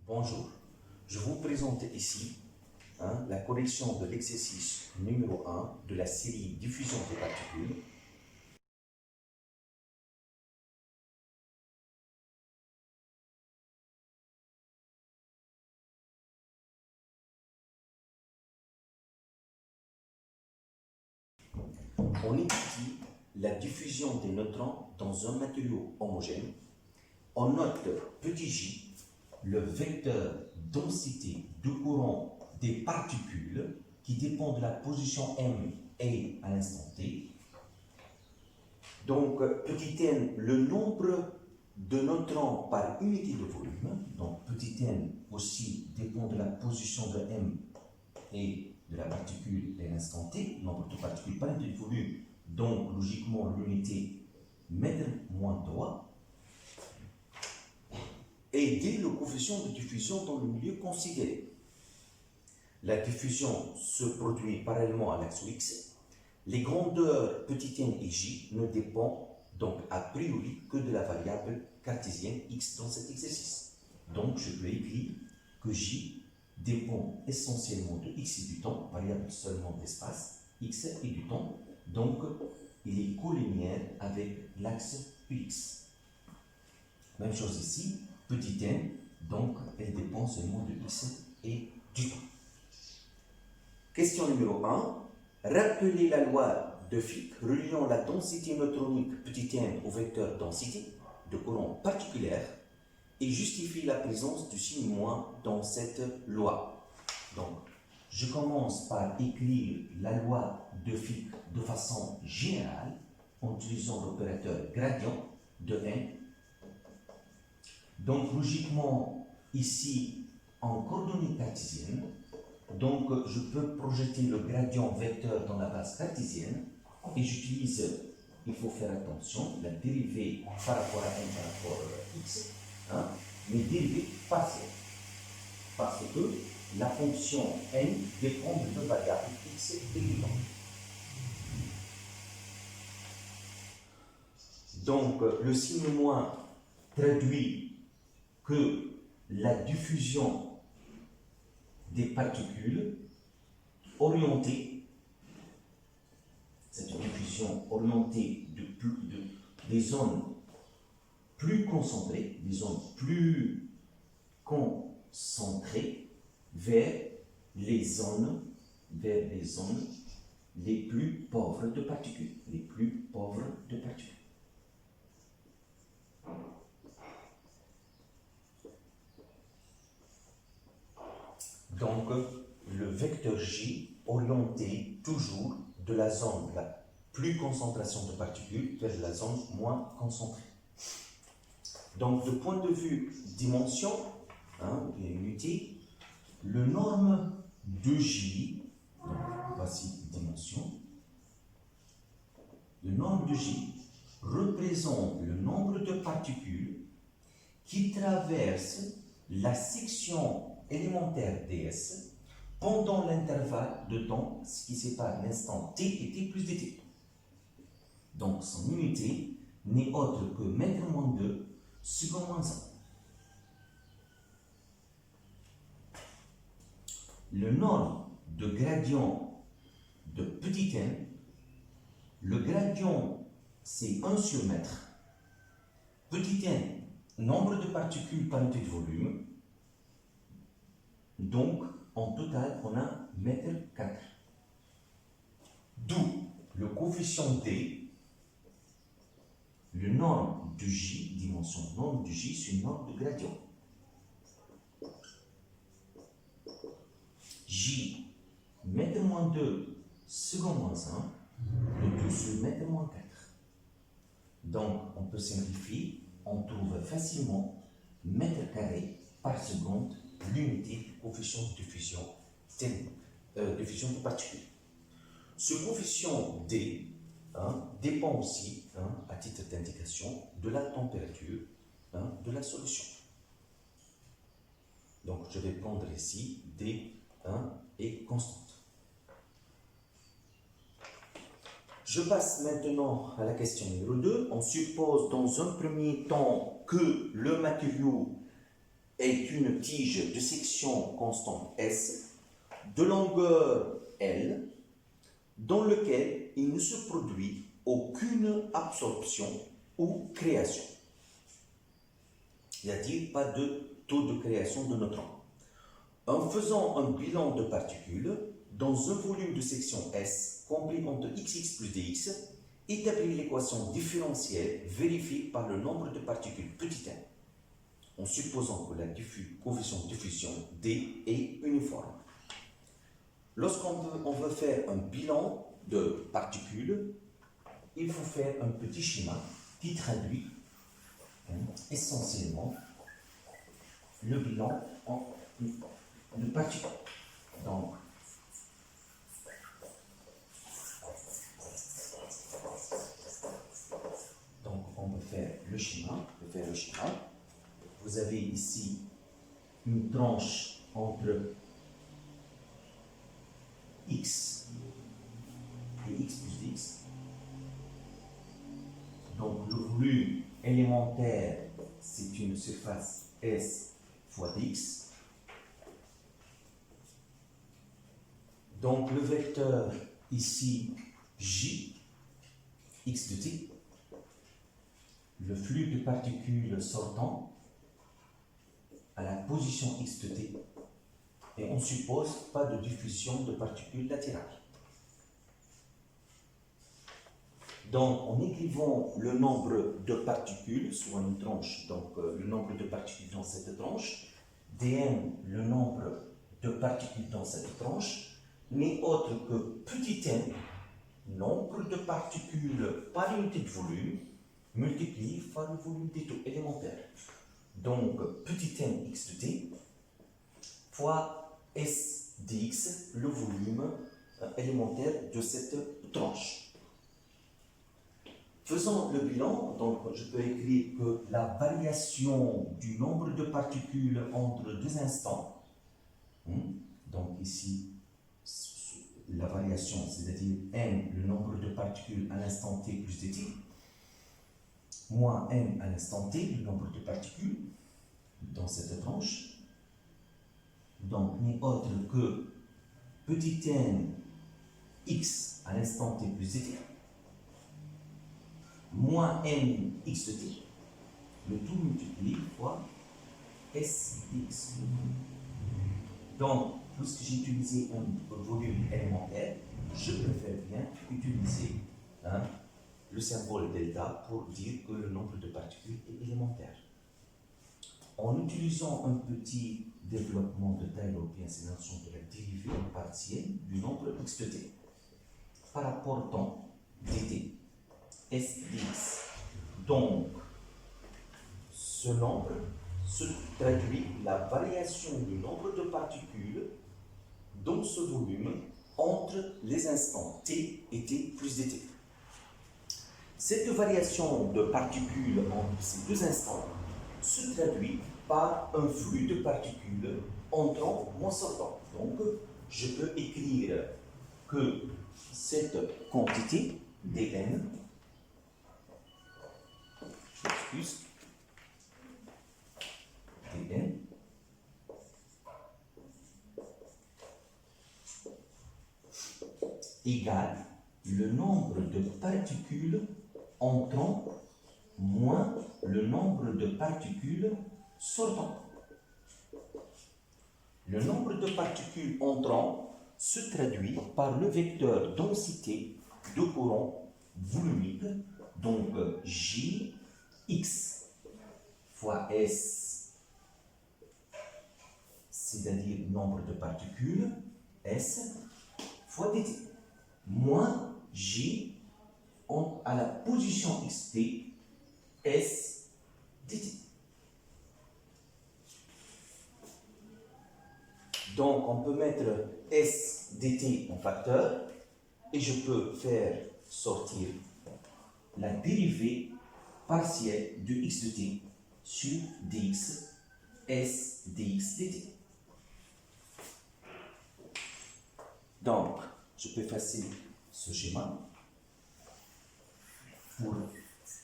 Bonjour, je vous présente ici la correction de l'exercice numéro 1 de la série diffusion des particules. On étudie la diffusion des neutrons dans un matériau homogène. On note petit j, le vecteur densité de courant des particules qui dépend de la position m et à l'instant t. Donc, petit n, le nombre de neutrons par unité de volume. Donc, petit n aussi dépend de la position de m et de la particule et l'instant t, nombre de particules par unité de volume, donc logiquement l'unité mètre moins 3, et dès le coefficient de diffusion dans le milieu considéré. La diffusion se produit parallèlement à l'axe x. Les grandeurs petit n et j ne dépendent donc a priori que de la variable cartésienne x dans cet exercice. Donc je peux écrire que j dépend essentiellement de x et du temps, variable seulement d'espace, x et du temps, donc il est collinéaire avec l'axe ux. Même chose ici, petit n, donc elle dépend seulement de x et du temps. Question numéro 1. Rappelez la loi de Fick reliant la densité neutronique petit n au vecteur densité de courant particulière et justifie la présence du signe moins dans cette loi. Donc, je commence par écrire la loi de Fick de façon générale en utilisant l'opérateur gradient de n. Donc, logiquement, ici, en coordonnées cartésiennes, donc je peux projeter le gradient vecteur dans la base cartésienne et j'utilise, il faut faire attention, la dérivée par rapport à n par rapport à x, mais dérivée partielle, parce que la fonction n dépend de deux variables x et y. Donc le signe moins traduit que la diffusion des particules orientées, cette diffusion orientée des zones plus concentrées, des zones plus concentrées vers les zones les plus pauvres de particules, les plus pauvres de particules. Donc, le vecteur J orienté toujours de la zone la plus concentration de particules vers la zone moins concentrée. Donc, de point de vue dimension, ou bien unité, le norme de J, donc voici dimension, le norme de J représente le nombre de particules qui traversent la section élémentaire ds pendant l'intervalle de temps qui sépare l'instant t et t plus dt. Donc son unité n'est autre que mètre moins 2 seconde moins 1. Le norme de gradient de petit n, le gradient c'est 1 sur mètre, petit n, nombre de particules par unité de volume. Donc, en total, on a mètre 4. D'où le coefficient d, le norme de j, dimension norme de j, c'est une norme de gradient. J, mètre moins 2, seconde moins 1, le 2 sur mètre moins 4. Donc, on peut simplifier, on trouve facilement mètre carré par seconde l'unité du coefficient de diffusion de particules. Ce coefficient D dépend aussi, à titre d'indication, de la température de la solution. Donc, je vais prendre ici D est constante. Je passe maintenant à la question numéro 2. On suppose dans un premier temps que le matériau est une tige de section constante S, de longueur L, dans lequel il ne se produit aucune absorption ou création. C'est-à-dire pas de taux de création de neutrons. En faisant un bilan de particules, dans un volume de section S compris entre xx plus dx, établit l'équation différentielle vérifiée par le nombre de particules petit m, en supposant que la coefficient de diffusion D est uniforme. Lorsqu'on veut faire un bilan de particules, il faut faire un petit schéma qui traduit essentiellement le bilan de particules. Donc, on va faire le schéma. Vous avez ici une tranche entre x et x plus x. Donc, le volume élémentaire, c'est une surface S fois dx. Donc, le vecteur ici, J, x de t, le flux de particules sortant à la position x de t, et on suppose pas de diffusion de particules latérales. Donc, en écrivant le nombre de particules, soit une tranche, donc le nombre de particules dans cette tranche, dm, le nombre de particules dans cette tranche, n'est autre que petit m, nombre de particules par unité de volume, multiplié par le volume des taux élémentaires. Donc, petit m x de t fois s dx, le volume élémentaire de cette tranche. Faisons le bilan, donc je peux écrire que la variation du nombre de particules entre deux instants, donc ici, la variation, c'est-à-dire m, le nombre de particules à l'instant t plus dt, moins m à l'instant t, le nombre de particules dans cette tranche, donc n'est autre que petit n x à l'instant t plus dt, moins n x de t, le tout multiplié fois s dx. Donc, puisque j'ai utilisé un volume élémentaire, je préfère bien utiliser le symbole delta pour dire que le nombre de particules est élémentaire. En utilisant un petit développement de Taylor, c'est la notion de la dérivée partielle du nombre x de t par rapport au temps dt, s dx. Donc, ce nombre se traduit la variation du nombre de particules dans ce volume entre les instants t et t plus dt. Cette variation de particules entre ces deux instants se traduit par un flux de particules entrant ou sortant. Donc, je peux écrire que cette quantité dn, dn égale le nombre de particules entrant moins le nombre de particules sortant. Le nombre de particules entrant se traduit par le vecteur densité de courant volumique, donc Jx fois S, c'est-à-dire nombre de particules, S, fois dt, moins J à la position xt, S dt. Donc, on peut mettre S dt en facteur et je peux faire sortir la dérivée partielle de x de t sur dx, S dx dt. Donc, je peux effacer ce schéma pour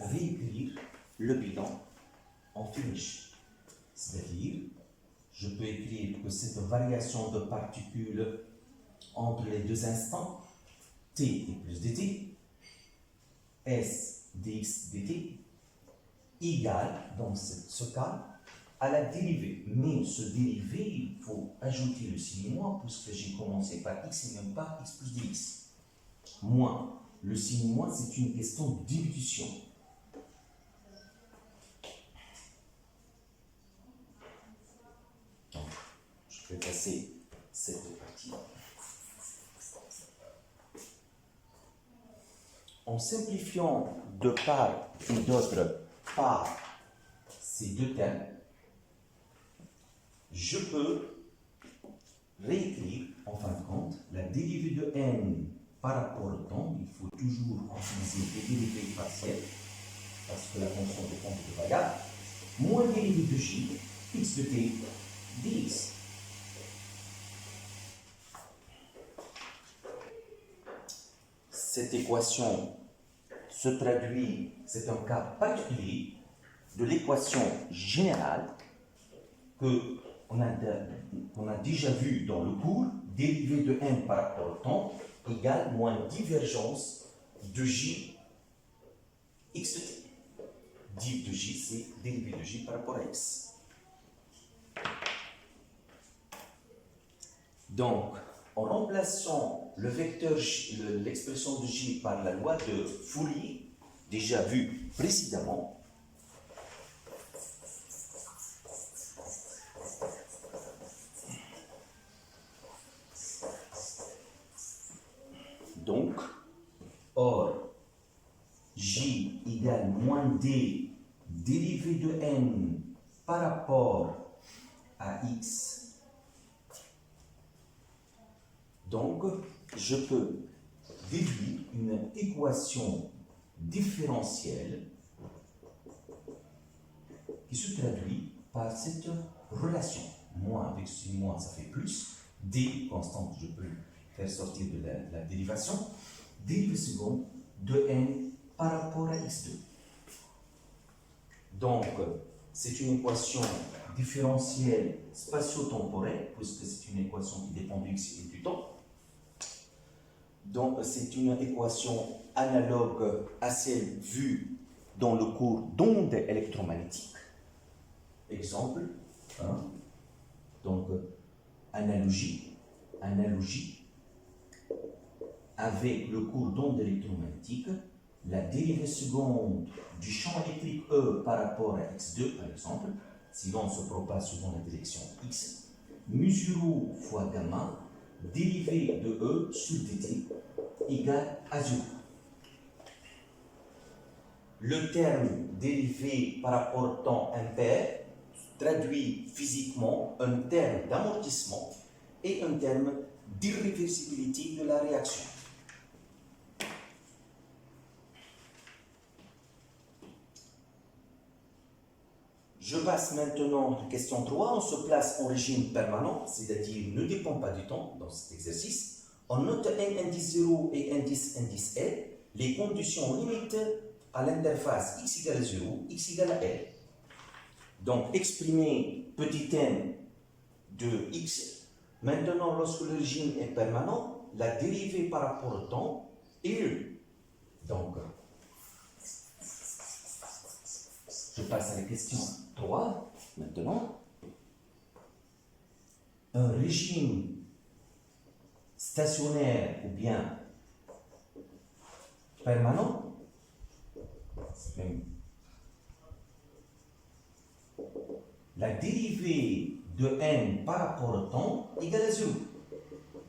réécrire le bilan en finish. C'est-à-dire je peux écrire que cette variation de particules entre les deux instants, t et plus dt, s dx dt, égale, dans ce cas, à la dérivée. Mais ce dérivé, il faut ajouter le signe moins, puisque j'ai commencé par x et même par x plus dx. Moins. Le signe moins, c'est une question de dilution. Donc, je vais passer cette partie. En simplifiant de part et d'autre par ces deux termes, je peux réécrire, en fin de compte, la dérivée de n par rapport au temps. Il faut toujours utiliser des dérivées partielles, parce que la fonction dépend de variables, moins dérivée de j, x de t, dx. Cette équation se traduit, c'est un cas particulier de l'équation générale que on a déjà vu dans le cours, dérivée de n par rapport au temps égale moins divergence de j x de t. Div de j, c'est dérivée de j par rapport à x. Donc, en remplaçant le vecteur, l'expression de j par la loi de Fourier, déjà vue précédemment, donc, or, j égale moins d dérivée de n par rapport à x. Donc, je peux déduire une équation différentielle qui se traduit par cette relation. Moins avec ce moins, ça fait plus. D constante, je peux faire sortir de la dérivation. Dérivée seconde de n par rapport à x2. Donc, c'est une équation différentielle spatio-temporelle, puisque c'est une équation qui dépend de x et du temps. Donc, c'est une équation analogue à celle vue dans le cours d'ondes électromagnétiques. Exemple 1. Donc, analogie avec le cours d'ondes électromagnétiques, la dérivée seconde du champ électrique E par rapport à x2, par exemple, si l'on se propage selon la direction x, mu 0 fois gamma, dérivée de E sur dt égale à 0. Le terme dérivé par rapport au temps impair traduit physiquement un terme d'amortissement et un terme d'irréversibilité de la réaction. Je passe maintenant à la question 3. On se place en régime permanent, c'est-à-dire ne dépend pas du temps dans cet exercice. On note n indice 0 et indice L, les conditions limites à l'interface x égale à 0, x égale à L. Donc, exprimer petit n de x. Maintenant, lorsque le régime est permanent, la dérivée par rapport au temps est nulle. Donc, je passe à la question 3. Maintenant, un régime stationnaire ou bien permanent, la dérivée de n par rapport au temps égale à 0.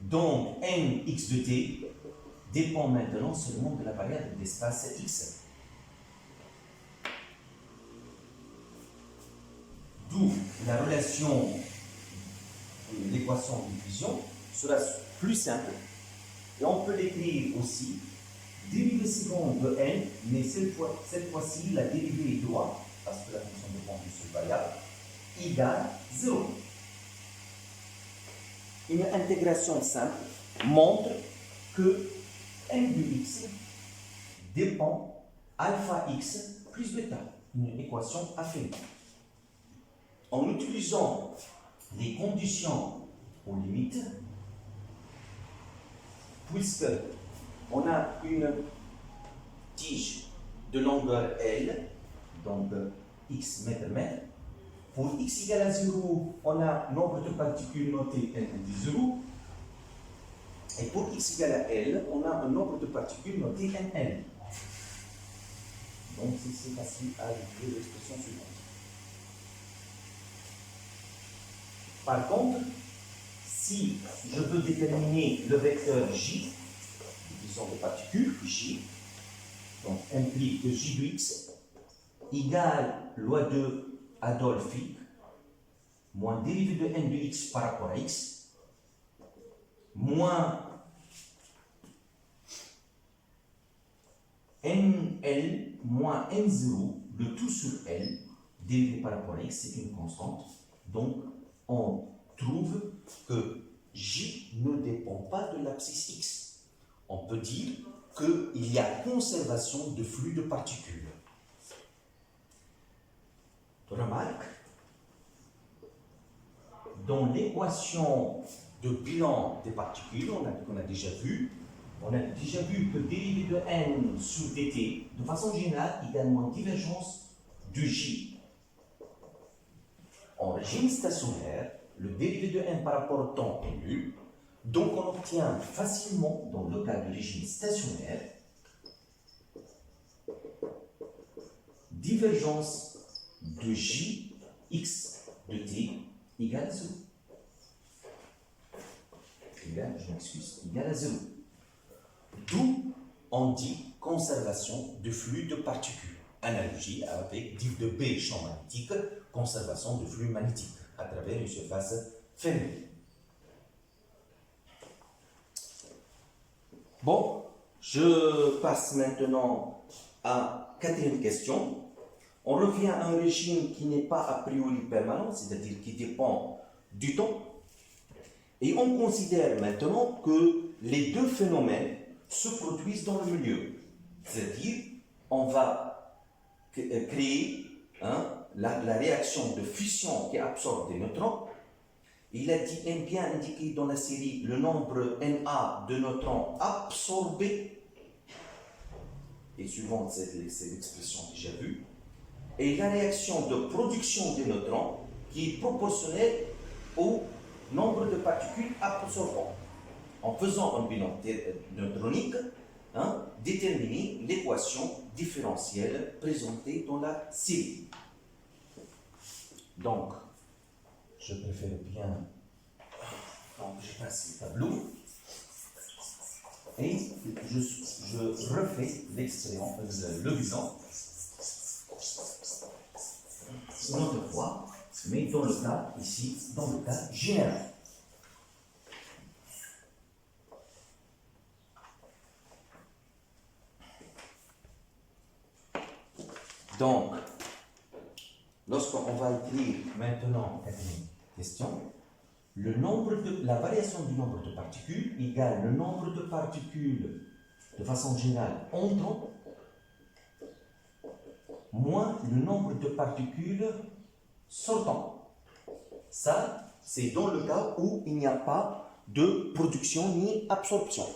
Donc, n x de t dépend maintenant seulement de la variable d'espace x. D'où la relation de l'équation de diffusion sera plus simple. Et on peut l'écrire aussi, dérivée seconde de n, mais cette fois-ci, la dérivée est droite, parce que la fonction dépend d'une seule variable, égale 0. Une intégration simple montre que n de x dépend alpha x plus bêta, une équation affinie. En utilisant les conditions aux limites, puisque on a une tige de longueur L, donc x mètre. Pour x égale à 0, on a nombre de particules noté n de 0. Et pour x égale à L, on a un nombre de particules noté nl. Donc c'est facile à écrire l'expression suivante. Par contre, si je veux déterminer le vecteur J, division de particules, J, donc implique que J de x égale loi de Adolphe, moins dérivée de n de x par rapport à x, moins nl moins n0, le tout sur L, dérivé par rapport à x, c'est une constante. Donc, on trouve que J ne dépend pas de l'abscisse x. On peut dire qu'il y a conservation de flux de particules. Remarque, dans l'équation de bilan des particules, qu'on a déjà vu, que dérivé de n sur dt, de façon générale, également divergence de J. En régime stationnaire, le dérivé de n par rapport au temps est nul, donc on obtient facilement, dans le cas du régime stationnaire, divergence de J x de t égale à 0. Égale à 0. D'où on dit conservation de flux de particules. Analogie avec div de B champ magnétique, conservation de flux magnétique à travers une surface fermée. Bon, je passe maintenant à quatrième question. On revient à un régime qui n'est pas a priori permanent, c'est-à-dire qui dépend du temps. Et on considère maintenant que les deux phénomènes se produisent dans le milieu. C'est-à-dire, on va créer la réaction de fission qui absorbe des neutrons. Il a bien indiqué dans la série le nombre Na de neutrons absorbés. Et suivant cette expression déjà vue. Et la réaction de production des neutrons qui est proportionnelle au nombre de particules absorbantes. En faisant un bilan neutronique, déterminer l'équation différentielle présentée dans la série. Donc, je préfère bien. Donc, je passe le tableau et je refais le bilan une autre fois, mais dans le cas ici, dans le cas général. Donc, lorsqu'on va écrire maintenant une question, la variation du nombre de particules égale le nombre de particules de façon générale entrant moins le nombre de particules sortant. Ça, c'est dans le cas où il n'y a pas de production ni absorption.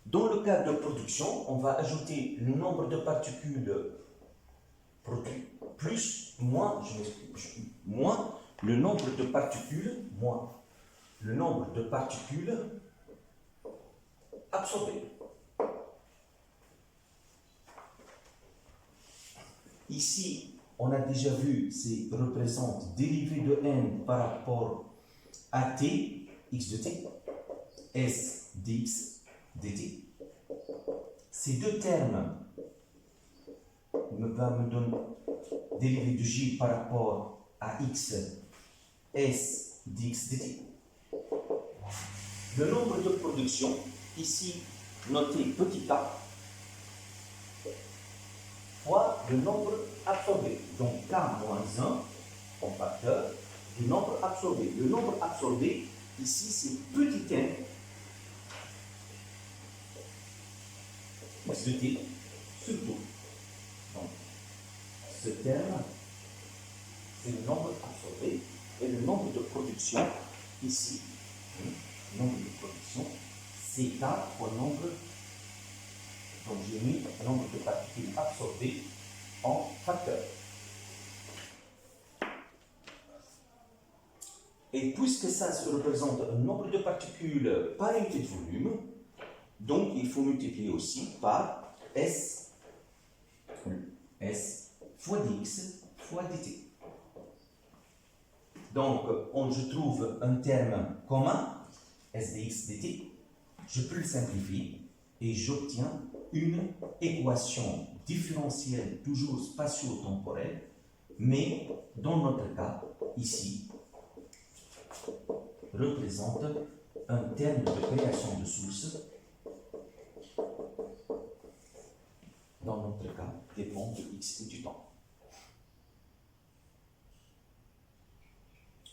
Dans le cas de production, on va ajouter le nombre de particules produites plus, moins le nombre de particules, moins le nombre de particules absorbées. Ici, on a déjà vu, c'est représente dérivée de n par rapport à t, x de t, s dx dt. Ces deux termes me donnent dérivée de j par rapport à x, s dx dt. Le nombre de production, ici noté petit a, fois le nombre absorbé. Donc K moins 1 en facteur du nombre absorbé. Le nombre absorbé, ici, c'est petit n, x de t, surtout. Donc, ce terme, c'est le nombre absorbé et le nombre de production ici, nombre de production, c'est K au nombre, donc j'ai mis le nombre de particules absorbées en facteur. Et puisque ça se représente un nombre de particules par unité de volume, donc il faut multiplier aussi par S fois dx fois dt. Donc, je trouve un terme commun, S dx dt, je peux le simplifier et j'obtiens une équation différentielle, toujours spatio-temporelle, mais dans notre cas, ici, représente un terme de création de source. Dans notre cas, dépend de x et du temps.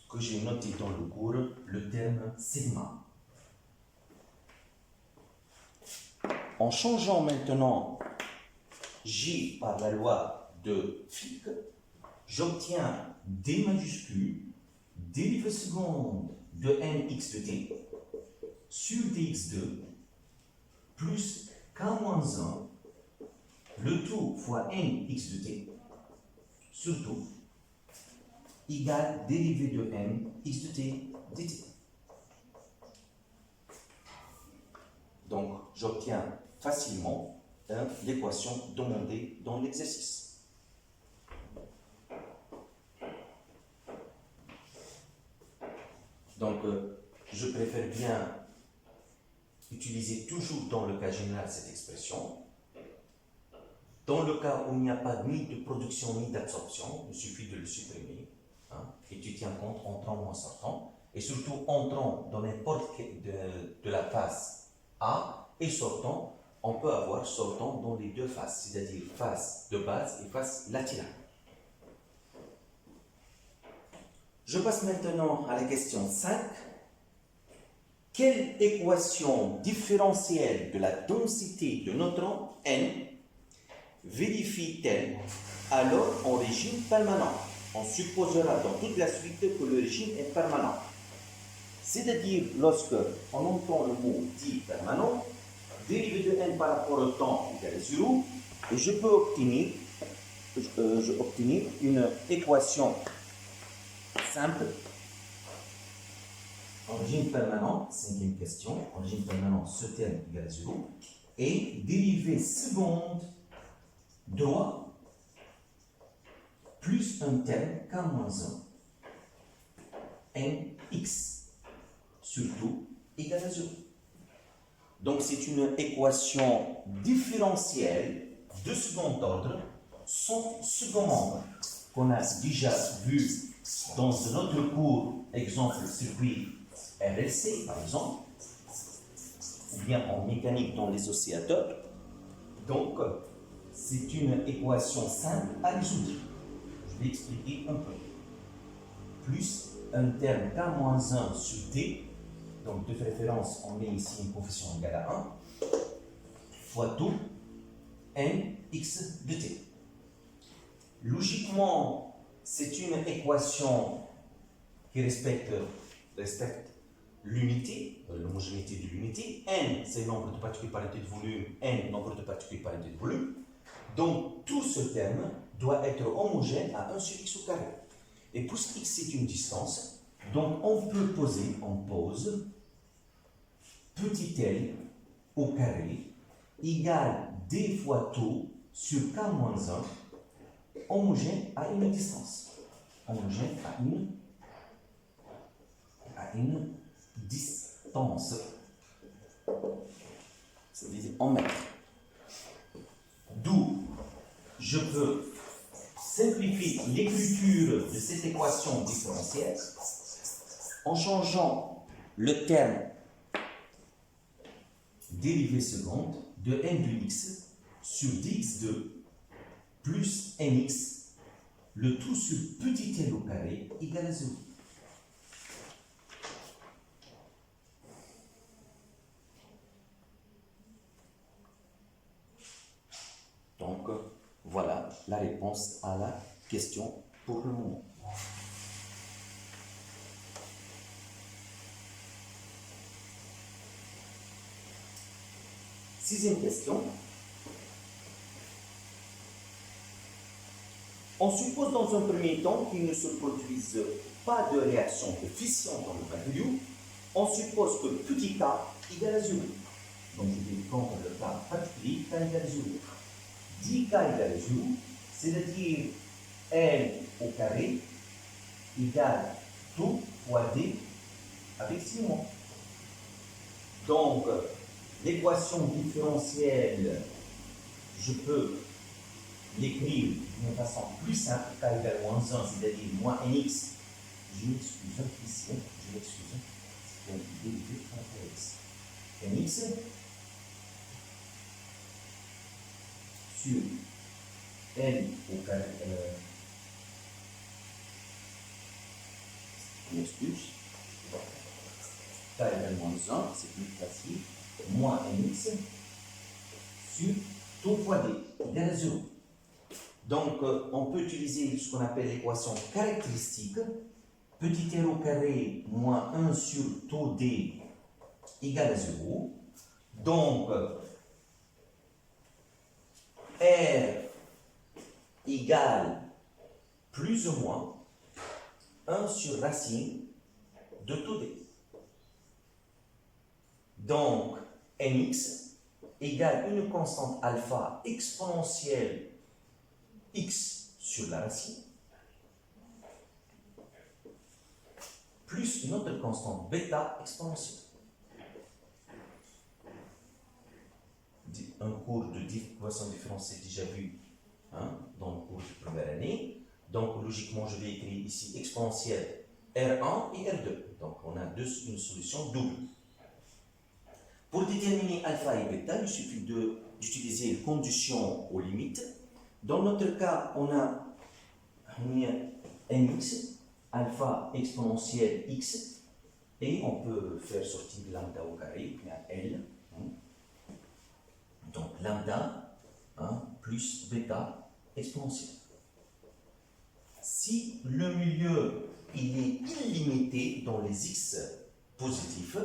Que j'ai noté dans le cours le terme sigma. En changeant maintenant J par la loi de Fick, j'obtiens D majuscule, dérivée seconde de nx de t sur dx2 plus k-1, le tout fois nx de t, surtout égale dérivée de n x de t dt. Donc, j'obtiens facilement l'équation demandée dans l'exercice. Donc, je préfère bien utiliser toujours dans le cas général cette expression. Dans le cas où il n'y a pas ni de production ni d'absorption, il suffit de le supprimer. Et tu tiens compte entrant ou en sortant. Et surtout entrant dans n'importe quelle de la face A et sortant, on peut avoir sortant dans les deux faces, c'est-à-dire face de base et face latérale. Je passe maintenant à la question 5. Quelle équation différentielle de la densité de neutrons N vérifie-t-elle alors en régime permanent? On supposera dans toute la suite que le régime est permanent. C'est-à-dire, lorsque on entend le mot dit permanent, dérivée de n par rapport au temps égale à 0, et je peux obtenir une équation simple en régime permanent, cinquième question, en régime permanent, ce terme égale à 0, et dérivée seconde droit plus un terme k-1 nx surtout égale à 0. Donc c'est une équation différentielle de second ordre, son second membre, qu'on a déjà vu dans un autre cours, exemple circuit RLC par exemple, ou bien en mécanique dans les oscillateurs. Donc c'est une équation simple à résoudre. Je vais expliquer un peu. Plus un terme k-1 sur t, donc de préférence on met ici une coefficient égale à 1, fois tout nx de t. Logiquement, c'est une équation qui respecte l'unité, l'homogénéité de l'unité. N, c'est le nombre de particules par unité de volume, n, nombre de particules par unité de volume. Donc, tout ce terme doit être homogène à 1 sur x au carré. Et puisque x est une distance, donc on pose petit l au carré égale d fois tau sur k-1 homogène à une distance. Homogène à une distance. C'est-à-dire en mètres. D'où je peux simplifier l'écriture de cette équation différentielle en changeant le terme dérivée seconde de n de x sur dx2 plus nx, le tout sur petit l au carré égale à 0. Donc, voilà la réponse à la question pour le moment. Sixième question. On suppose dans un premier temps qu'il ne se produise pas de réaction de fission dans le matériau. On suppose que petit k égale à 0. Donc je vais prendre le cas particulier, k égale à 0. 10 k égale à 0, c'est-à-dire L au carré égale tout fois D avec 6 mois. Donc, l'équation différentielle, je peux l'écrire d'une façon plus simple, k égale moins 1, c'est-à-dire moins nx. Je m'excuse ici, c'est un dérivé entre x. Nx sur N au carré, je m'excuse, k égale moins 1, c'est plus facile, moins nx sur tout fois d égale à 0. Donc, on peut utiliser ce qu'on appelle l'équation caractéristique, petit r au carré moins 1 sur taux d égale à 0. Donc, r égale plus ou moins 1 sur racine de taux d. Donc, nx égale une constante alpha exponentielle x sur la racine, plus une autre constante bêta exponentielle. Un cours de équation différentielle déjà vu dans le cours de première année. Donc, logiquement, je vais écrire ici exponentielle R1 et R2. Donc, on a une solution double. Pour déterminer alpha et bêta, il suffit d'utiliser les conditions aux limites. Dans notre cas, on a nx, alpha exponentielle x, et on peut faire sortir lambda au carré, bien L. Donc lambda plus bêta exponentielle. Si le milieu il est illimité dans les x positifs,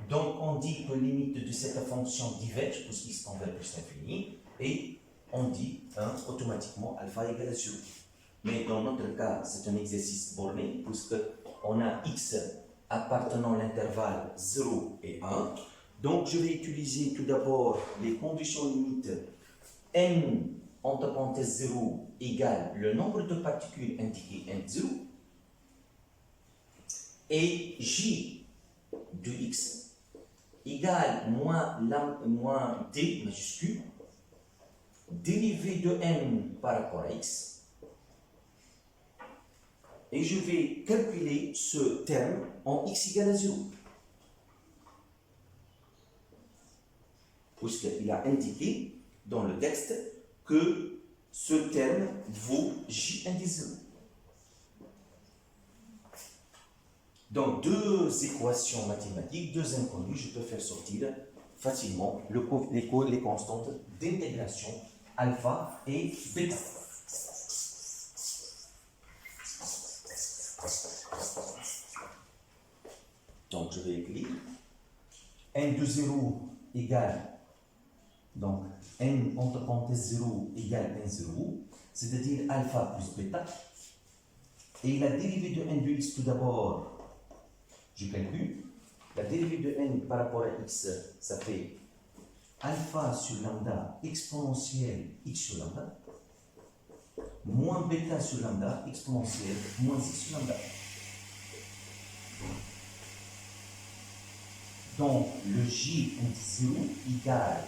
donc on dit que la limite de cette fonction diverge pour x tend vers plus l'infini, et on dit automatiquement alpha égale à 0. Mais dans notre cas, c'est un exercice borné, puisqu'on a x appartenant à l'intervalle 0 et 1. Donc, je vais utiliser tout d'abord les conditions limites n entre parenthèses 0 égale le nombre de particules indiquées n0 et j de x égale moins d majuscule dérivé de n par rapport à x, et je vais calculer ce terme en x égale à 0. Puisqu'il a indiqué dans le texte que ce terme vaut j indice 0. Donc, deux équations mathématiques, deux inconnues, je peux faire sortir facilement les constantes d'intégration alpha et bêta. Donc, je vais écrire n de 0 égale, donc n entre parenthèses 0 égale n0, c'est-à-dire alpha plus bêta. Et la dérivée de n de x, tout d'abord, je calcule. La dérivée de n par rapport à x, ça fait alpha sur lambda exponentielle x sur lambda, moins bêta sur lambda exponentielle moins x sur lambda. Donc, le j indice 0 égale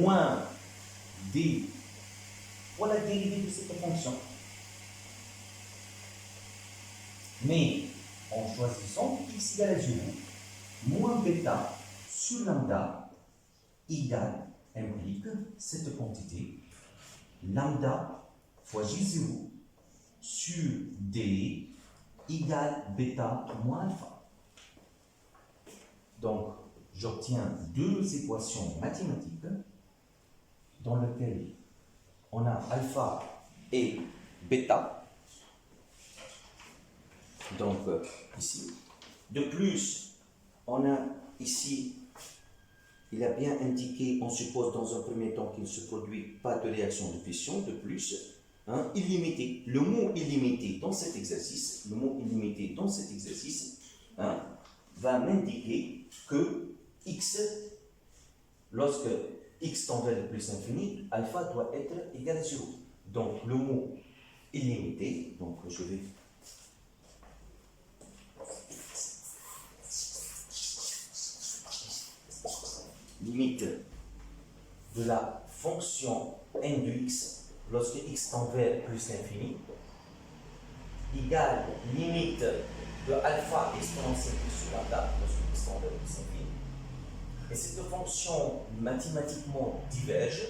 moins d pour la dérivée de cette fonction. Mais en choisissant x égale à 0, moins bêta sur lambda égale implique cette quantité lambda fois j0 sur d égale bêta moins alpha. Donc, j'obtiens deux équations mathématiques dans lesquelles on a alpha et bêta. Donc, ici. De plus, on a ici il a bien indiqué, on suppose dans un premier temps qu'il ne se produit pas de réaction de fission, de plus, illimité. Le mot illimité dans cet exercice, va m'indiquer que x, lorsque x tend vers le plus infini, alpha doit être égal à 0. Donc le mot illimité, donc je vais limite de la fonction n de x lorsque x tend vers plus l'infini égale limite de alpha exponentielle sur lambda lorsque x tend vers plus l'infini. Et cette fonction mathématiquement diverge,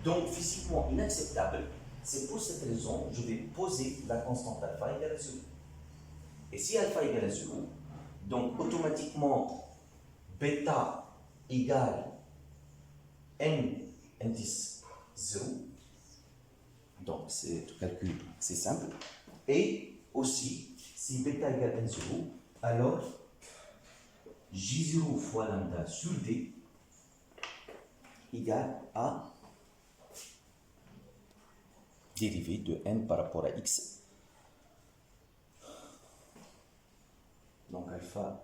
donc physiquement inacceptable. C'est pour cette raison que je vais poser la constante alpha égale à 0. Et si alpha égale à 0, donc automatiquement bêta égale n indice 0. Donc c'est le calcul, c'est simple. Et aussi, si bêta égale n 0, alors J0 fois lambda sur D égale à dérivée de n par rapport à x. Donc alpha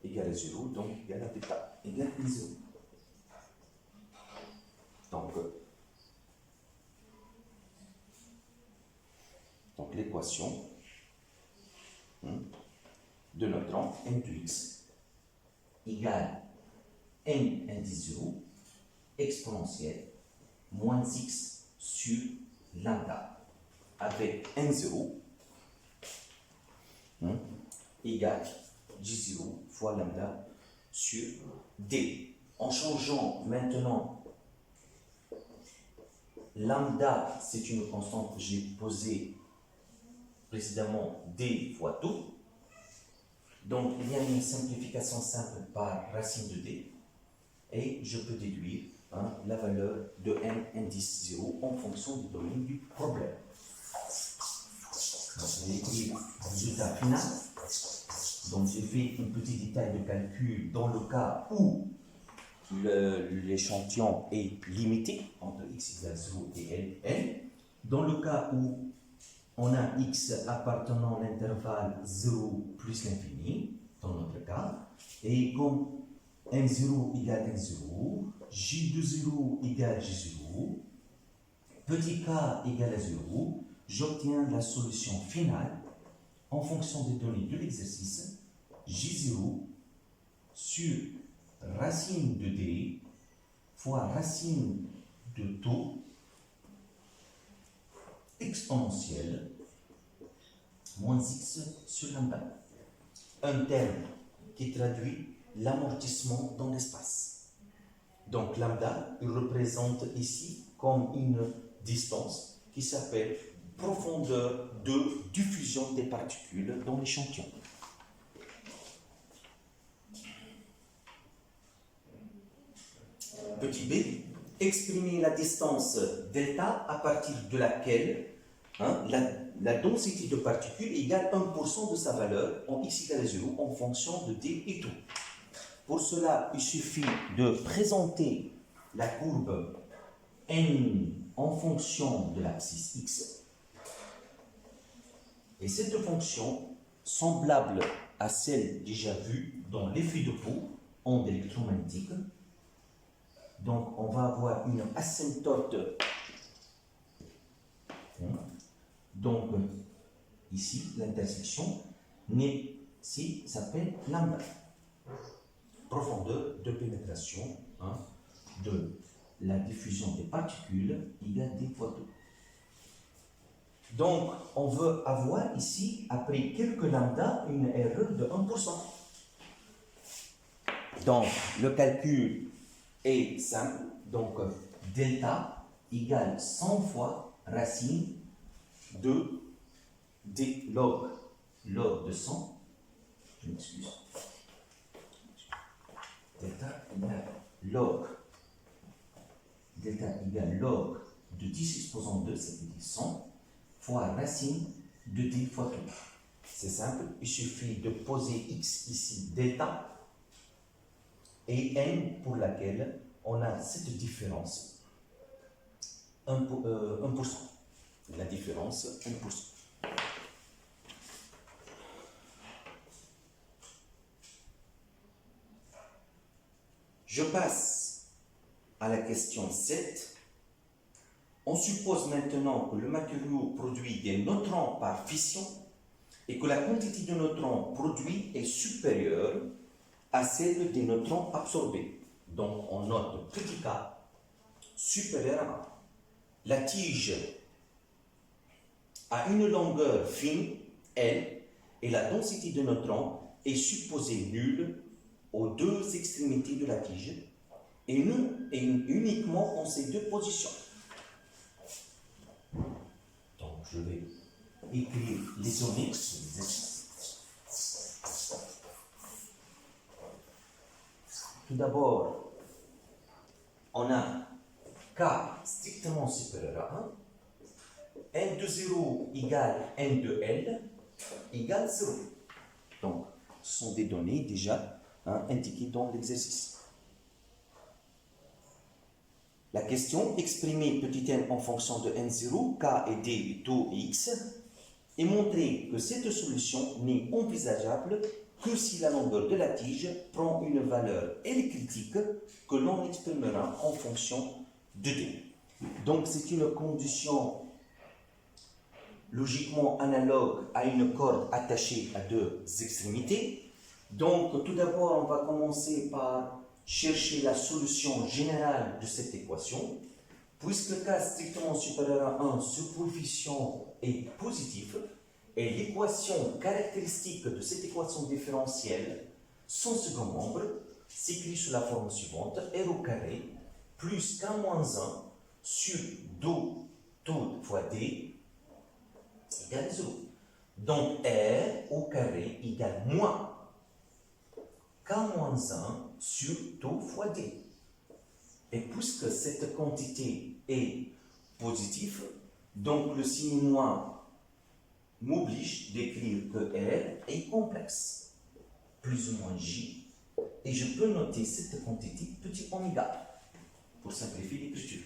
égale à 0, donc égale à bêta égale à 0. Donc l'équation de notre rang n de x égale n indice 0 exponentielle moins x sur lambda avec n0 égale j0 fois lambda sur d. En changeant maintenant lambda, c'est une constante que j'ai posée précédemment d fois tout. Donc il y a une simplification simple par racine de d et je peux déduire la valeur de n indice 0 en fonction du domaine du problème. Donc je vais écrire le résultat final. Donc j'ai fait un petit détail de calcul dans le cas où l'échantillon est limité entre x égale 0 et n. Dans le cas où on a x appartenant à l'intervalle 0 plus l'infini, dans notre cas, et comme n0 égale n0, j de 0 égale j0, petit k égale à 0, j'obtiens la solution finale en fonction des données de l'exercice, j0 sur racine de d fois racine de taux exponentielle moins x sur lambda. Un terme qui traduit l'amortissement dans l'espace. Donc lambda représente ici comme une distance qui s'appelle profondeur de diffusion des particules dans l'échantillon. Petit b, exprimer la distance delta à partir de laquelle la densité de particules égale 1% de sa valeur en x égale à 0 en fonction de d et tout. Pour cela, il suffit de présenter la courbe n en fonction de l'abscisse x. Et cette fonction, semblable à celle déjà vue dans l'effet de Paul, onde électromagnétique, donc on va avoir une asymptote. Donc ici, l'intersection s'appelle lambda. Profondeur de pénétration de la diffusion des particules égale d fois 2. Donc, on veut avoir ici, après quelques lambda, une erreur de 1%. Donc, le calcul est simple. Donc, delta égale 100 fois racine de d log de 100. Je m'excuse. Delta égale log de 10 exposant 2, c'est-à-dire 100, fois racine de d fois 2. C'est simple, il suffit de poser x ici, delta, et n pour laquelle on a cette différence 1%. La différence 1%. Je passe à la question 7. On suppose maintenant que le matériau produit des neutrons par fission et que la quantité de neutrons produits est supérieure à celle des neutrons absorbés. Donc on note petit k supérieur à 1. La tige a une longueur fine, L, et la densité de neutrons est supposée nulle aux deux extrémités de la tige et uniquement en ces deux positions. Donc je vais écrire les onyx. Tout d'abord, on a K strictement supérieur à 1, N de 0 égale N de L égale 0. Donc, ce sont des données déjà indiquées dans l'exercice. La question, exprimer petit n en fonction de n0, k et d, taux et x, et montrer que cette solution n'est envisageable que si la longueur de la tige prend une valeur L critique que l'on exprimera en fonction de d. Donc c'est une condition logiquement analogue à une corde attachée à deux extrémités. Donc tout d'abord on va commencer par chercher la solution générale de cette équation. Puisque k strictement supérieur à 1, ce coefficient est positif, et l'équation caractéristique de cette équation différentielle, son second membre, s'écrit sous la forme suivante, r au carré plus k moins 1 sur taux fois d égale 0. Donc r au carré égale moins k moins 1 sur taux fois d. Et puisque cette quantité est positive, donc le signe moins m'oblige d'écrire que R est complexe, plus ou moins J, et je peux noter cette quantité petit oméga, pour simplifier l'écriture.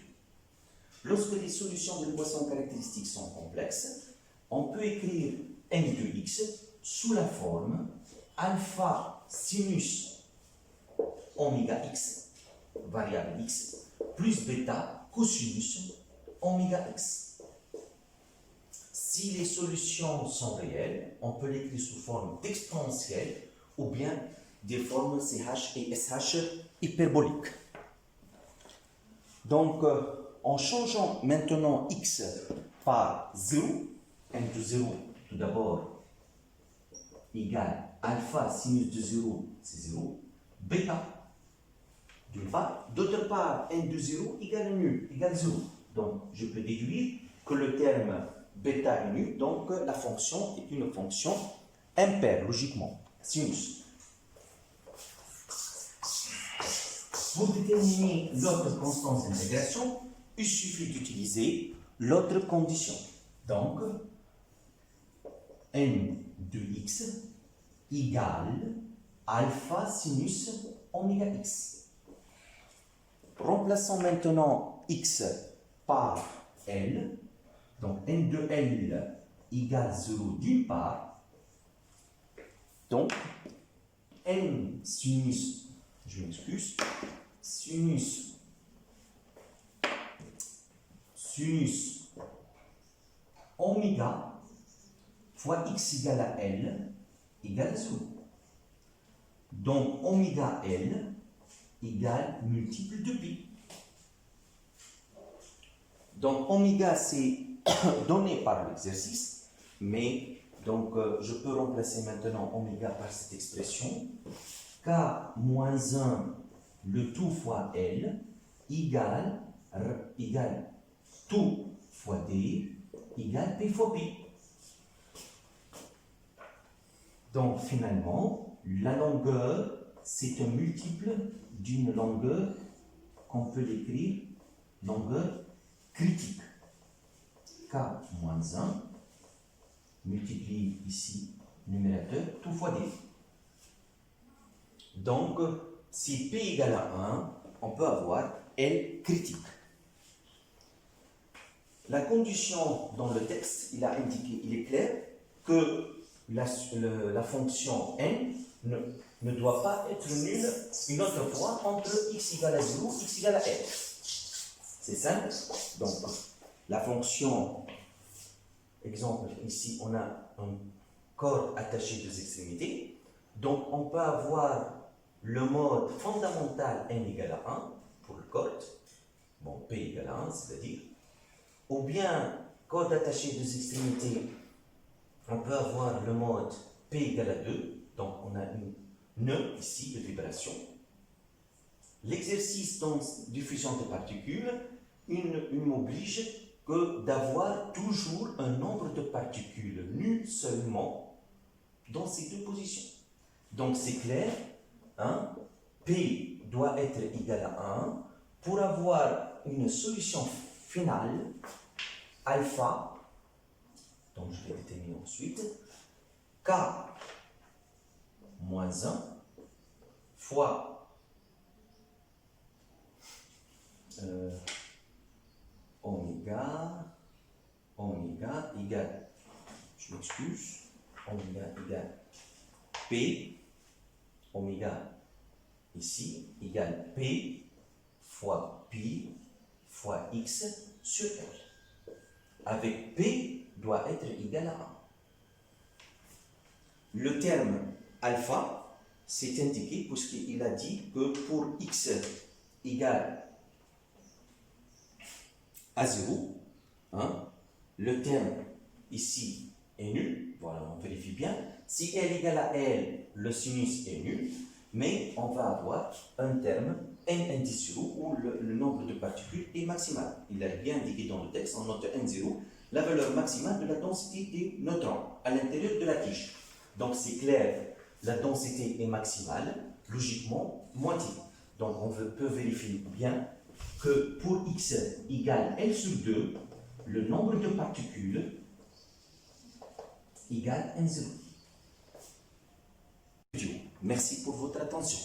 Lorsque les solutions de l'équation caractéristique sont complexes, on peut écrire n de x sous la forme alpha sinus oméga x, variable x, plus bêta cosinus oméga x. Si les solutions sont réelles, on peut l'écrire sous forme d'exponentielle ou bien des formes CH et SH hyperboliques. Donc, en changeant maintenant x par 0, n de 0, tout d'abord, égale alpha sinus de 0, c'est 0, bêta, d'une part, d'autre part, n de 0 égale nul, égale 0. Donc, je peux déduire que le terme bêta est nul, donc la fonction est une fonction impaire, logiquement, sinus. Pour déterminer l'autre constante d'intégration, il suffit d'utiliser l'autre condition. Donc, n de x égale alpha sinus oméga x. Remplaçons maintenant x par L. Donc, n de L égale 0 d'une part. Donc, n sinus, je m'excuse, sinus oméga fois x égale à L égale 0. Donc, oméga L égale multiple de pi. Donc, oméga, c'est donné par l'exercice, mais donc je peux remplacer maintenant oméga par cette expression. K moins 1, le tout fois L, égale tout fois D, égale P fois P. Donc, finalement, la longueur, c'est un multiple d'une longueur qu'on peut l'écrire longueur critique. K moins 1, multiplie ici numérateur, tout fois D. Donc, si P égale à 1, on peut avoir L critique. La condition dans le texte, il a indiqué, il est clair, que la fonction n ne doit pas être nulle une autre fois entre x égale à 0 et x égale à l. C'est simple. Donc, la fonction, exemple, ici, on a un corps attaché deux extrémités. Donc, on peut avoir le mode fondamental n égale à 1 pour le code. Bon, p égale à 1, c'est-à-dire. Ou bien, code attaché deux extrémités, on peut avoir le mode p égale à 2. Donc, on a une nœud ici de vibration. L'exercice dans diffusion des particules, il m'oblige que d'avoir toujours un nombre de particules nul seulement dans ces deux positions. Donc c'est clair, hein, P doit être égal à 1 pour avoir une solution finale, alpha, donc je vais déterminer ensuite, K moins 1 fois oméga égale, je m'excuse, oméga égale P, oméga ici égale P fois pi fois x sur L. Avec P doit être égal à 1. Le terme alpha, c'est indiqué puisqu'il a dit que pour x égale à 0, hein, le terme ici est nul. Voilà, on vérifie bien. Si L égale à L, le sinus est nul, mais on va avoir un terme n indice 0 où le nombre de particules est maximal. Il est bien indiqué dans le texte, en note n0, la valeur maximale de la densité des neutrons à l'intérieur de la tige. Donc c'est clair, la densité est maximale, logiquement moitié. Donc on peut vérifier bien que pour x égale L sur 2, le nombre de particules égale N0. Merci pour votre attention.